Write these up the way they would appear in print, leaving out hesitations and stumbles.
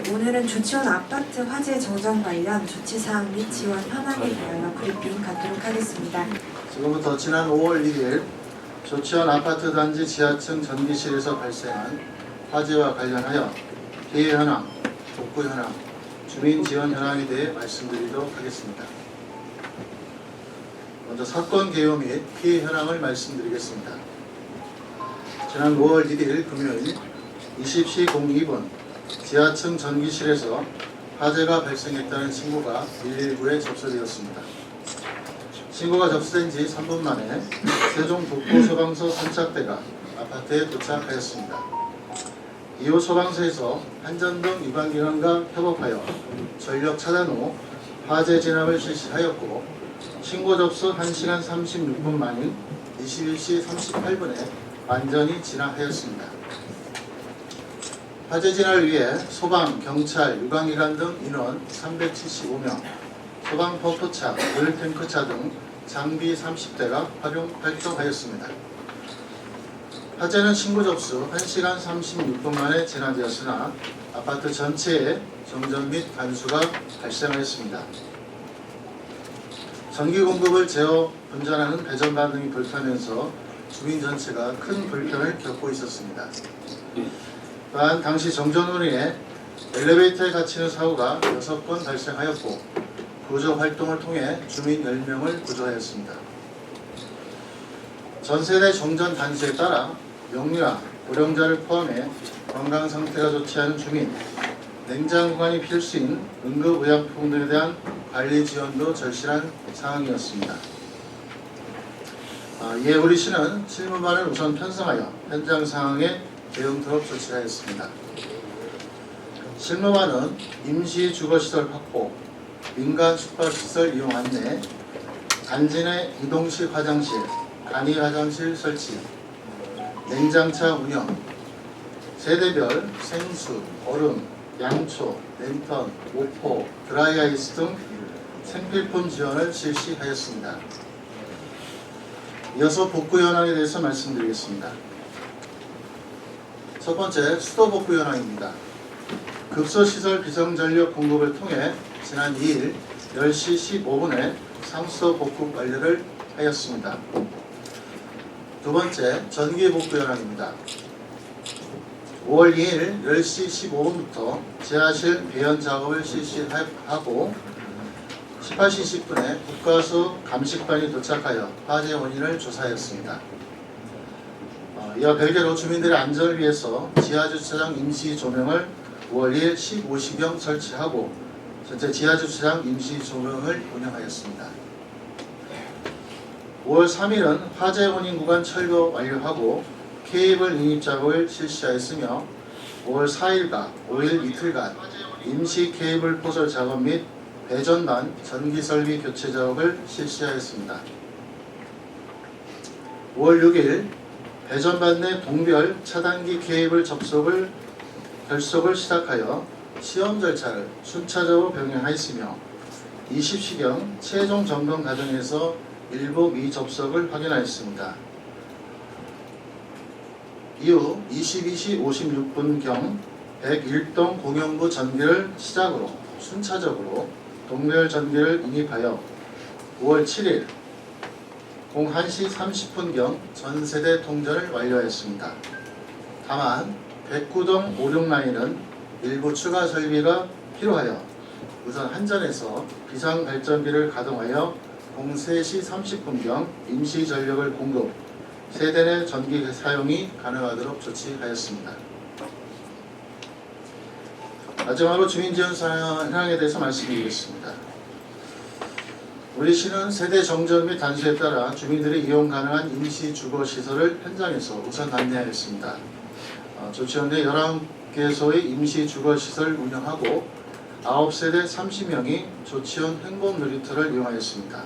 오늘은 조치원 아파트 화재 정전 관련 조치사항 및 지원 현황에 대하여 브리핑 갖도록 하겠습니다. 지금부터 지난 5월 1일 조치원 아파트 단지 지하층 전기실에서 발생한 화재와 관련하여 피해 현황, 복구 현황, 주민 지원 현황에 대해 말씀드리도록 하겠습니다. 먼저 사건 개요 및 피해 현황을 말씀드리겠습니다. 지난 5월 1일 금요일 20시 02분 지하층 전기실에서 화재가 발생했다는 신고가 119에 접수되었습니다. 신고가 접수된 지 3분 만에 세종 북부소방서 선착대가 아파트에 도착하였습니다. 이후 소방서에서 안전등 위반기관과 협업하여 전력 차단 후 화재 진압을 실시하였고, 신고 접수 1시간 36분 만인 21시 38분에 완전히 진압하였습니다. 화재 진압을 위해 소방, 경찰, 유관기관 등 인원 375명, 소방 펌프차, 물탱크차 등 장비 30대가 활동하였습니다. 화재는 신고 접수 1시간 36분 만에 진압되었으나 아파트 전체에 정전 및 관수가 발생하였습니다. 전기 공급을 제어 분전하는 배전반 등이 불타면서 주민 전체가 큰 불편을 겪고 있었습니다. 또한 당시 정전으로 인해 엘리베이터에 갇히는 사고가 6건 발생하였고, 구조 활동을 통해 주민 10명을 구조하였습니다. 전세대 정전 단수에 따라 영유아, 고령자를 포함해 건강 상태가 좋지 않은 주민, 냉장고관이 필수인 응급의약품들에 대한 관리 지원도 절실한 상황이었습니다. 이에 우리 시는 실무반을 우선 편성하여 현장 상황에 대응토록 조치하였습니다. 실무반은 임시 주거시설 확보, 민간 숙박시설 이용 안내, 간지 내 이동식 화장실, 간이 화장실 설치, 냉장차 운영, 세대별 생수, 얼음, 양초, 랜턴, 모포, 드라이아이스 등 생필품 지원을 실시하였습니다. 이어서 복구 현황에 대해서 말씀드리겠습니다. 첫 번째, 수도 복구 현황입니다. 급소시설 비정전력 공급을 통해 지난 2일 10시 15분에 상수도 복구 완료를 하였습니다. 두 번째, 전기 복구 현황입니다. 5월 2일 10시 15분부터 지하실 배연 작업을 실시하고 18시 10분에 국가수 감식반이 도착하여 화재 원인을 조사하였습니다. 이와 별개로 주민들의 안전을 위해서 지하주차장 임시 조명을 5월 2일 15시경 설치하고 전체 지하주차장 임시 조명을 운영하였습니다. 5월 3일은 화재 원인 구간 철거 완료하고 케이블 인입 작업을 실시하였으며 5월 4일과 5일 이틀간 임시 케이블 포설 작업 및 배전반 전기설비 교체 작업을 실시하였습니다. 5월 6일 배전반 내 동별 차단기 케이블 결속을 시작하여 시험 절차를 순차적으로 병행하였으며 20시경 최종 점검 과정에서 일부 미접속을 확인하였습니다. 이후 22시 56분경 101동 공용부 전기를 시작으로 순차적으로 동별 전기를 인입하여 5월 7일 01시 30분경 전세대 통전을 완료하였습니다. 다만 109동 56라인은 일부 추가 설비가 필요하여 우선 한전에서 비상발전기를 가동하여 03시 30분경 임시 전력을 공급, 세대 내 전기 사용이 가능하도록 조치하였습니다. 마지막으로 주민지원 현황에 대해서 말씀드리겠습니다. 우리 시는 세대 정전 및 단수에 따라 주민들이 이용 가능한 임시 주거시설을 현장에서 우선 안내하였습니다. 조치원 내 11개소의 임시 주거시설 운영하고 9세대 30명이 조치원 행복 놀이터를 이용하였습니다.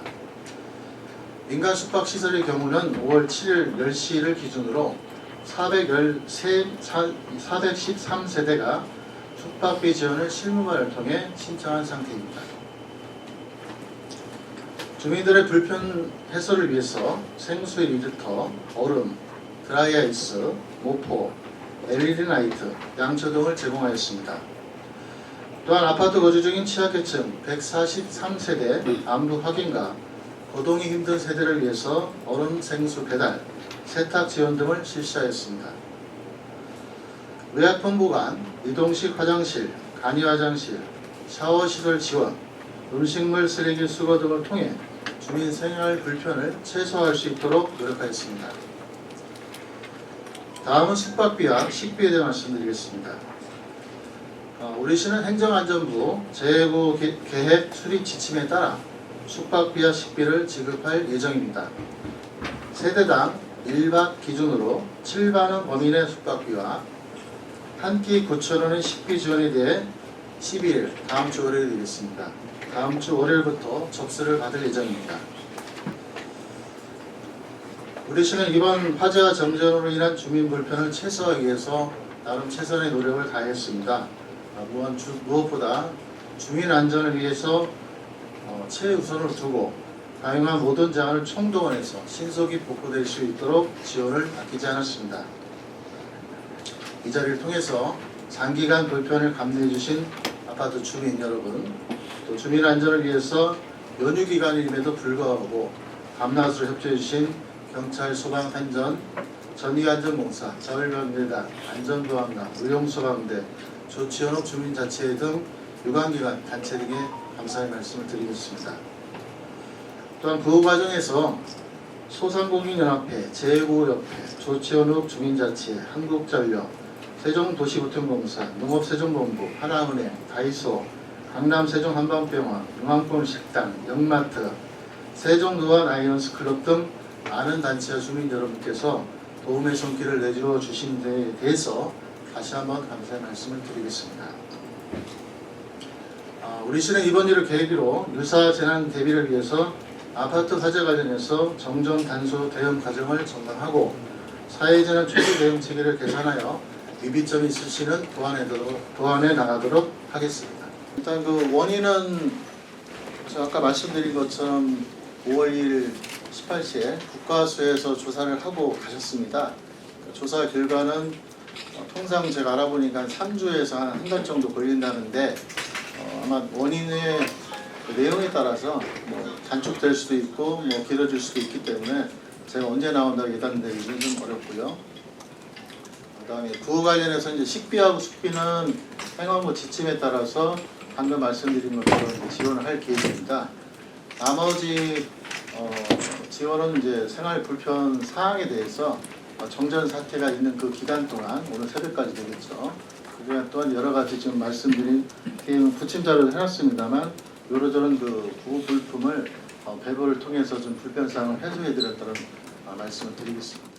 민간 숙박시설의 경우는 5월 7일 10시를 기준으로 413세대가 숙박비 지원을 실무반을 통해 신청한 상태입니다. 주민들의 불편 해소를 위해서 생수 1리터, 얼음, 드라이아이스, 모포, LED 라이트, 양초 등을 제공하였습니다. 또한 아파트 거주 중인 취약계층 143세대 안부 확인과 거동이 힘든 세대를 위해서 얼음 생수 배달, 세탁 지원 등을 실시하였습니다. 의약품보관, 이동식 화장실, 간이 화장실, 샤워 시설 지원, 음식물 쓰레기 수거 등을 통해 주민 생활 불편을 최소화할 수 있도록 노력하였습니다. 다음은 숙박비와 식비에 대해 말씀드리겠습니다. 우리 시는 행정안전부 재해구 계획 수립 지침에 따라 숙박비와 식비를 지급할 예정입니다. 세대당 1박 기준으로 7만원 범인의 숙박비와 한 끼 9,000원의 식비 지원에 대해 12일 다음 주 월요일 되겠습니다. 다음 주 월요일부터 접수를 받을 예정입니다. 우리 시는 이번 화재와 정전으로 인한 주민 불편을 최소화하기 위해서 나름 최선의 노력을 다했습니다. 무엇보다 주민 안전을 위해서 최우선을 두고 다양한 모든 자원을 총동원해서 신속히 복구될 수 있도록 지원을 아끼지 않았습니다. 이 자리를 통해서 장기간 불편을 감내해 주신 아파트 주민 여러분, 또 주민 안전을 위해서 연휴 기간임에도 불구하고 밤낮으로 협조해 주신 경찰, 소방, 한전, 전기안전공사, 자율병대단, 안전보안관, 의용소방대, 조치현업 주민자치회 등 유관기관, 단체 등에 감사의 말씀을 드리겠습니다. 또한 그 과정에서 소상공인연합회, 재해구협회, 조치현업 주민자치회, 한국전력, 세종도시보통공사, 농업세종본부, 하나은행, 다이소, 강남세종한방병원, 용왕권식당, 영마트, 세종노안아이언스클럽 등 많은 단체와 주민 여러분께서 도움의 손길을 내주어 주신 데에 대해서 다시 한번 감사의 말씀을 드리겠습니다. 우리 시는 이번 일을 계기로 유사 재난 대비를 위해서 아파트 화재 관련해서 정전 단수 대응 과정을 점검하고 사회재난 초기 대응 체계를 개선하여 위비점이 있을 시는 보완해 나가도록 하겠습니다. 일단 그 원인은 제가 아까 말씀드린 것처럼 5월 2일 18시에 국가수에서 조사를 하고 가셨습니다. 조사 결과는 통상 제가 알아보니까 한 3주에서 한 달 정도 걸린다는데 아마 원인의 그 내용에 따라서 단축될 수도 있고 길어질 수도 있기 때문에 제가 언제 나온다고 예단되기는 좀 어렵고요. 그다음에 그 관련해서 이제 식비하고 숙비는 행안부 지침에 따라서 방금 말씀드린 것처럼 지원을 할 계획입니다. 나머지 지원은 이제 생활 불편 사항에 대해서 정전 사태가 있는 그 기간 동안 오늘 새벽까지 되겠죠. 그 기간 동안 여러 가지 지금 말씀드린 게임은 부침자료를 해놨습니다만 요러저런 그 부불품을 배부를 통해서 좀 불편 사항을 해소해 드렸다는 말씀을 드리겠습니다.